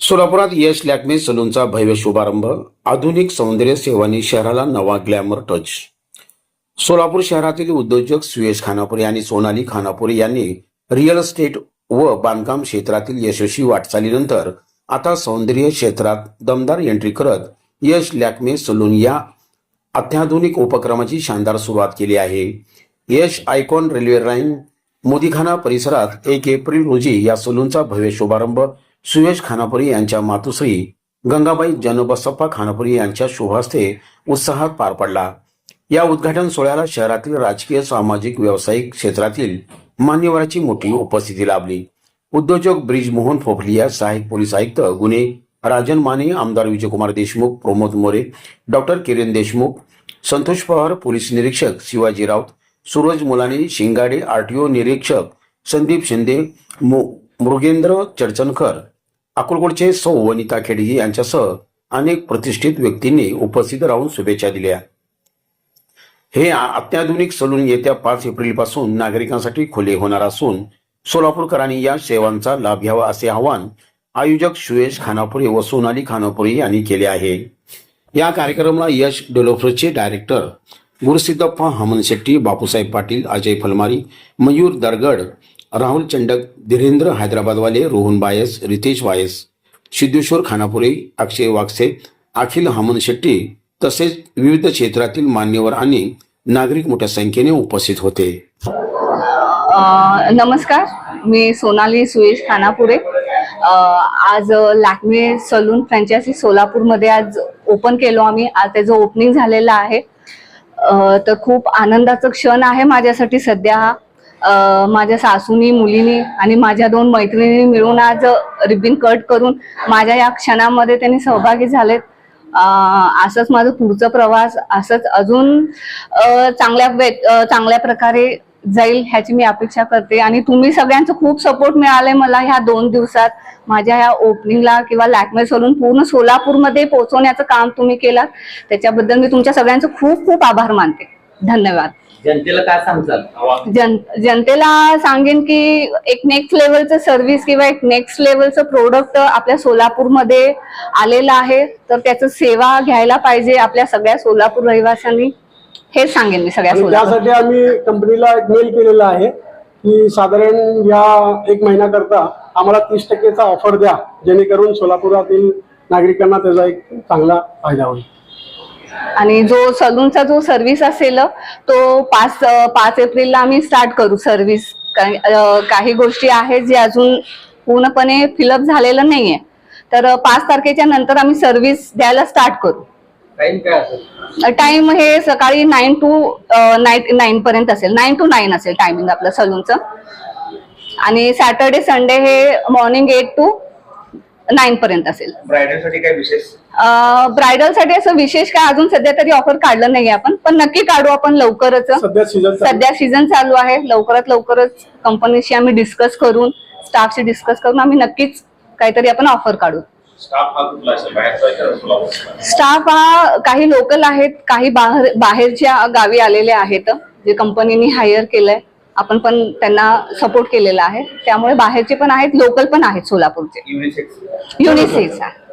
सोलापुरात यश लॅक्मे सलूनचा भव्य शुभारंभ. आधुनिक सौंदर्य सेवांनी शहराला नवा ग्लॅमर टच. सोलापूर शहरातील उद्योजक सुयश खानापुरे आणि सोनाली खानापुरे यांनी रिअल एस्टेट व बांधकाम क्षेत्रातील यशस्वी वाटचालीनंतर आता सौंदर्य क्षेत्रात दमदार एंट्री करत यश लॅक्मे सलून या अत्याधुनिक उपक्रमाची शानदार सुरुवात केली आहे. यश आयकॉन रेल्वे लाईन मोदीखाना परिसरात 1 एप्रिल रोजी या सलूनचा भव्य शुभारंभ सुयश खानापुरे यांच्या मातुश्री गंगाबाई जनबसप्पा खानापुरे यांच्या शुभ हस्ते उत्साहात पार पडला. या उद्घाटन सोहळ्याला शहरातील राजकीय, सामाजिक, व्यावसायिक क्षेत्रातील मान्यवरांची मोठी उपस्थिती लाभली. उद्योजक ब्रिजमोहन फोफलिया, सहाय्यक पोलीस आयुक्त गुन्हे राजन माने, आमदार विजयकुमार देशमुख, प्रमोद मोरे, डॉक्टर किरण देशमुख, संतोष पवार, पोलीस निरीक्षक शिवाजी राऊत, सूरज मुलानी शिंगाडे, आरटीओ निरीक्षक संदीप शिंदे, मृगेंद्र चर्चनकर, अकोलकोटचे सौ वनिता खेडगे यांच्यासह अनेक प्रतिष्ठित व्यक्तींनी उपस्थित राहून शुभेच्छा दिल्या. हे अत्याधुनिक सलून येत्या 5 एप्रिल पासून नागरिकांसाठी खुले होणार असून सोलापूरकरांनी या सेवांचा लाभ घ्यावा असे आवाहन आयोजक सुयश खानापुरे व सोनाली खानापुरे यांनी केले आहे. या कार्यक्रमाला यश डेव्हलपर्सचे डायरेक्टर गुरुसिद्धप्पा हमन शेट्टी, बापूसाहेब पाटील, अजय फलमारी, मयूर दरगड, राहुल चंडक, धीरेंद्र हैदराबादवाले, रोहन बायस, रितेश वायस, सिद्धेश्वर खानापुरे, अक्षय वागसे, अखिल हमन शेट्टी तसेच विविध क्षेत्रातील मान्यवर आणि नागरिक मोठ्या संख्येने उपस्थित होते. नमस्कार, मी सोनाली सुयश खानापुरे. आज लॅक्मे सलून फ्रँचायझी सोलापूरमध्ये आज ओपन केलो आम्ही. आज त्याचं ओपनिंग झालेलं आहे. तर खूप आनंदाचा क्षण आहे माझ्यासाठी सध्या. माझ्या सासूनी, मुलीनी आणि माझ्या 2 मैत्रिणींनी मिळून आज रिबिन कट करून माझ्या या क्षणामध्ये त्यांनी सहभागी झालेत. असंच माझं पुढचा प्रवास असंच अजून चांगल्या प्रकारे जाईल ह्याची मी अपेक्षा करते. आणि तुम्ही सगळ्यांचं खूप सपोर्ट मिळालंय मला ह्या 2 दिवसात. माझ्या ह्या ओपनिंगला किंवा लॅक्मे सलून पूर्ण सोलापूरमध्ये पोहोचवण्याचं काम तुम्ही केलात, त्याच्याबद्दल मी तुमच्या सगळ्यांचं खूप खूप आभार मानते. धन्यवाद. जनतेला काय सांगताल? जनतेला सांगेन की एक नेक्स्ट लेवलचं सर्व्हिस किंवा एक नेक्स्ट लेवलचं प्रोडक्ट आपल्या सोलापूरमध्ये आलेलं आहे, तर त्याचं सेवा घ्यायला पाहिजे आपल्या सगळ्या सोलापूर रहिवाशांनी. हेच सांगेन मी सगळ्या. त्यासाठी आम्ही कंपनीला एक मेल केलेला आहे की साधारण या 1 महिन्याकरता आम्हाला 30% ऑफर द्या, जेणेकरून सोलापुरातील नागरिकांना त्याचा एक चांगला फायदा होईल. आणि जो सलूनचा जो सर्व्हिस असेल तो 5 एप्रिलला आम्ही स्टार्ट करू सर्व्हिस. काही गोष्टी आहेत जे अजून पूर्णपणे फिलअप झालेलं नाहीये, तर 5 तारखेच्या नंतर आम्ही सर्व्हिस द्यायला स्टार्ट करू. टाइम हे सकाळी 9 to 9 पर्यंत असेल. 9 to 9 असेल टायमिंग आपलं सलूनचं. आणि सॅटर्डे संडे हे मॉर्निंग 8 to 9 पर्यंत असेल. ब्रायडलसाठी काय विशेष? ब्रायडलसाठी असं विशेष काय अजून सध्या तरी ऑफर काढलं नाहीये आपण, पण नक्की काढू आपण लवकरच. सध्या सीझन चालू आहे. लवकरच कंपनीशी आम्ही डिस्कस करून, स्टाफशी डिस्कस करून आम्ही नक्कीच काहीतरी आपण ऑफर काढू. स्टाफ हा काही लोकल आहेत, काही बाहेरच्या गावी आलेले आहेत जे कंपनीने हायर केलंय. आपण पण त्यांना सपोर्ट केलेला आहे, त्यामुळे बाहेरचे पण आहेत, लोकल पण आहेत सोलापूरचे. युनिसेक्स आहे.